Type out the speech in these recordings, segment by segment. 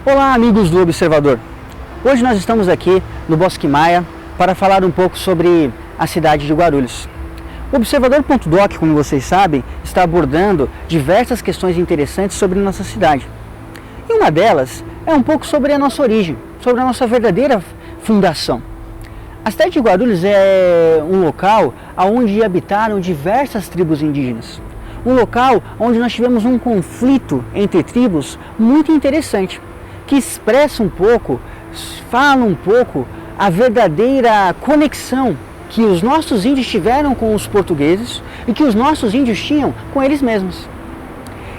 Olá, amigos do Observador. Hoje nós estamos aqui no Bosque Maia para falar um pouco sobre a cidade de Guarulhos. O Observador.doc, como vocês sabem, está abordando diversas questões interessantes sobre nossa cidade. E uma delas é um pouco sobre a nossa origem, sobre a nossa verdadeira fundação. A cidade de Guarulhos é um local onde habitaram diversas tribos indígenas. Um local onde nós tivemos um conflito entre tribos muito interessante, que expressa um pouco, fala um pouco a verdadeira conexão que os nossos índios tiveram com os portugueses e que os nossos índios tinham com eles mesmos.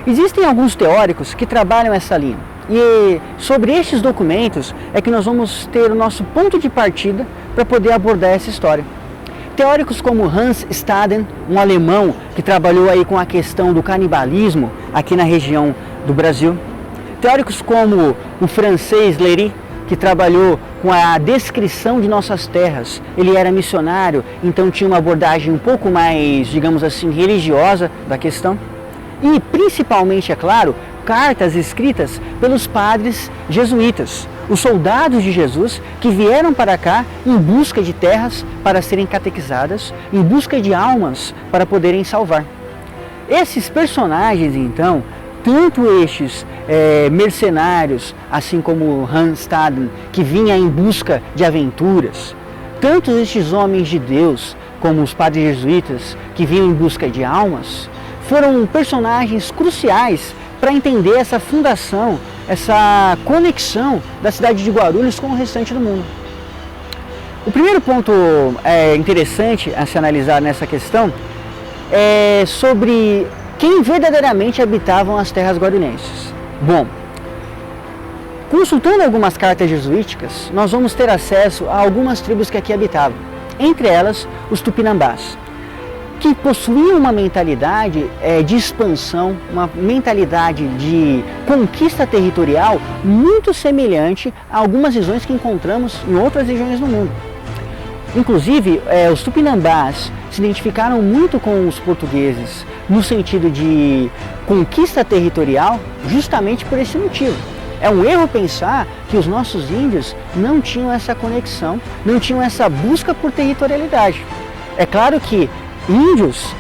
Existem alguns teóricos que trabalham essa linha e sobre estes documentos é que nós vamos ter o nosso ponto de partida para poder abordar essa história. Teóricos como Hans Staden, um alemão que trabalhou aí com a questão do canibalismo aqui na região do Brasil. Teóricos como o francês Léry, que trabalhou com a descrição de nossas terras. Ele era missionário, então tinha uma abordagem um pouco mais, digamos assim, religiosa da questão. E principalmente, é claro, cartas escritas pelos padres jesuítas, os soldados de Jesus que vieram para cá em busca de terras para serem catequizadas, em busca de almas para poderem salvar. Esses personagens, então, tanto estes mercenários, assim como Hans Staden, que vinha em busca de aventuras, tanto estes homens de Deus, como os padres jesuítas, que vinham em busca de almas, foram personagens cruciais para entender essa fundação, essa conexão da cidade de Guarulhos com o restante do mundo. O primeiro ponto interessante a se analisar nessa questão é sobre quem verdadeiramente habitavam as terras guarulhenses. Bom, consultando algumas cartas jesuíticas, nós vamos ter acesso a algumas tribos que aqui habitavam, entre elas os Tupinambás, que possuíam uma mentalidade de expansão, uma mentalidade de conquista territorial muito semelhante a algumas visões que encontramos em outras regiões do mundo. Inclusive, os Tupinambás se identificaram muito com os portugueses no sentido de conquista territorial justamente por esse motivo. É um erro pensar que os nossos índios não tinham essa conexão, não tinham essa busca por territorialidade. É claro que índios,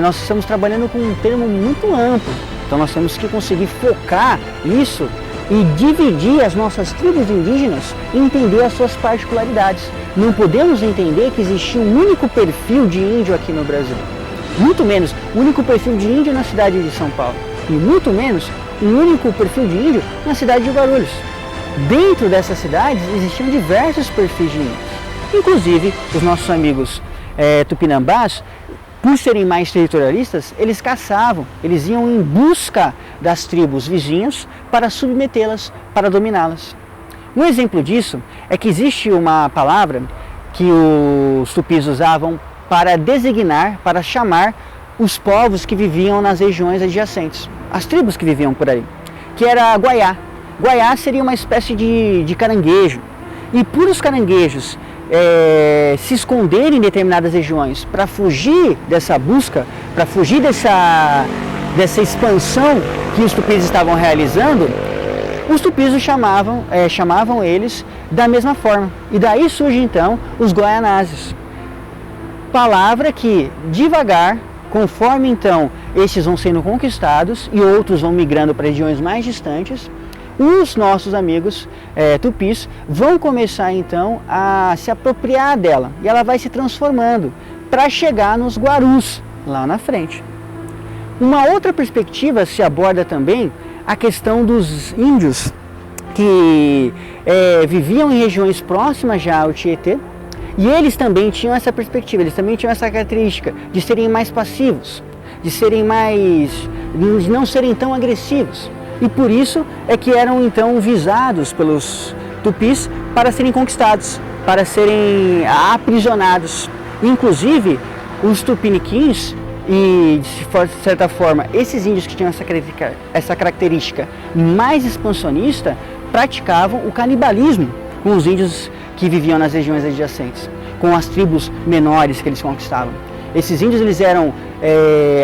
nós estamos trabalhando com um termo muito amplo, então nós temos que conseguir focar isso e dividir as nossas tribos indígenas e entender as suas particularidades. Não podemos entender que existia um único perfil de índio aqui no Brasil, muito menos um único perfil de índio na cidade de São Paulo e muito menos um único perfil de índio na cidade de Guarulhos. Dentro dessas cidades existiam diversos perfis de índios, inclusive os nossos amigos Tupinambás, por serem mais territorialistas, eles caçavam, eles iam em busca das tribos vizinhas para submetê-las, para dominá-las. Um exemplo disso é que existe uma palavra que os tupis usavam para designar, para chamar os povos que viviam nas regiões adjacentes, as tribos que viviam por ali, que era Guaiá. Guaiá seria uma espécie de caranguejo, e por os caranguejos se esconder em determinadas regiões para fugir dessa busca, para fugir dessa expansão que os tupis estavam realizando, os tupis os chamavam eles da mesma forma. E daí surge então os Guaianazes. Palavra que devagar, conforme então estes vão sendo conquistados e outros vão migrando para regiões mais distantes, os nossos amigos tupis vão começar então a se apropriar dela e ela vai se transformando para chegar nos Guarus lá na frente. Uma outra perspectiva se aborda também a questão dos índios que viviam em regiões próximas já ao Tietê, e eles também tinham essa perspectiva, eles também tinham essa característica de serem mais passivos, de não serem tão agressivos. E por isso é que eram então visados pelos tupis para serem conquistados, para serem aprisionados. Inclusive, os tupiniquins e, de certa forma, esses índios que tinham essa característica mais expansionista praticavam o canibalismo com os índios que viviam nas regiões adjacentes, com as tribos menores que eles conquistavam. Esses índios eles eram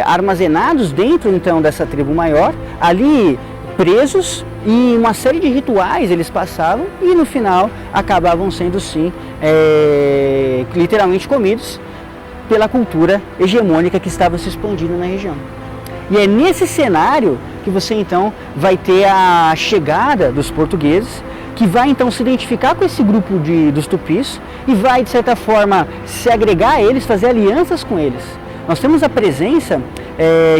armazenados dentro então dessa tribo maior, ali presos e uma série de rituais eles passavam e no final acabavam sendo sim literalmente comidos pela cultura hegemônica que estava se expandindo na região. E é nesse cenário que você então vai ter a chegada dos portugueses, que vai então se identificar com esse grupo dos tupis e vai de certa forma se agregar a eles, fazer alianças com eles. Nós temos a presença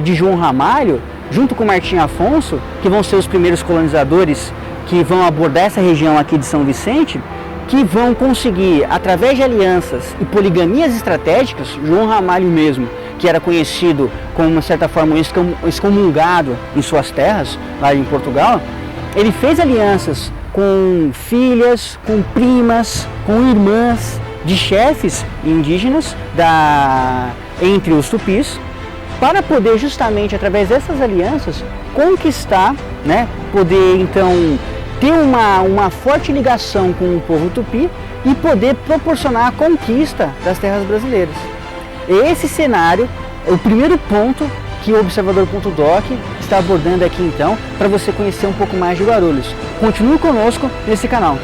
de João Ramalho, junto com Martim Afonso, que vão ser os primeiros colonizadores que vão abordar essa região aqui de São Vicente, que vão conseguir, através de alianças e poligamias estratégicas, João Ramalho mesmo, que era conhecido como, de certa forma, excomungado em suas terras, lá em Portugal, ele fez alianças com filhas, com primas, com irmãs de chefes indígenas entre os tupis, para poder justamente, através dessas alianças, conquistar, né, poder então ter uma forte ligação com o povo tupi e poder proporcionar a conquista das terras brasileiras. Esse cenário é o primeiro ponto que o Observador.doc está abordando aqui então, para você conhecer um pouco mais de Guarulhos. Continue conosco nesse canal.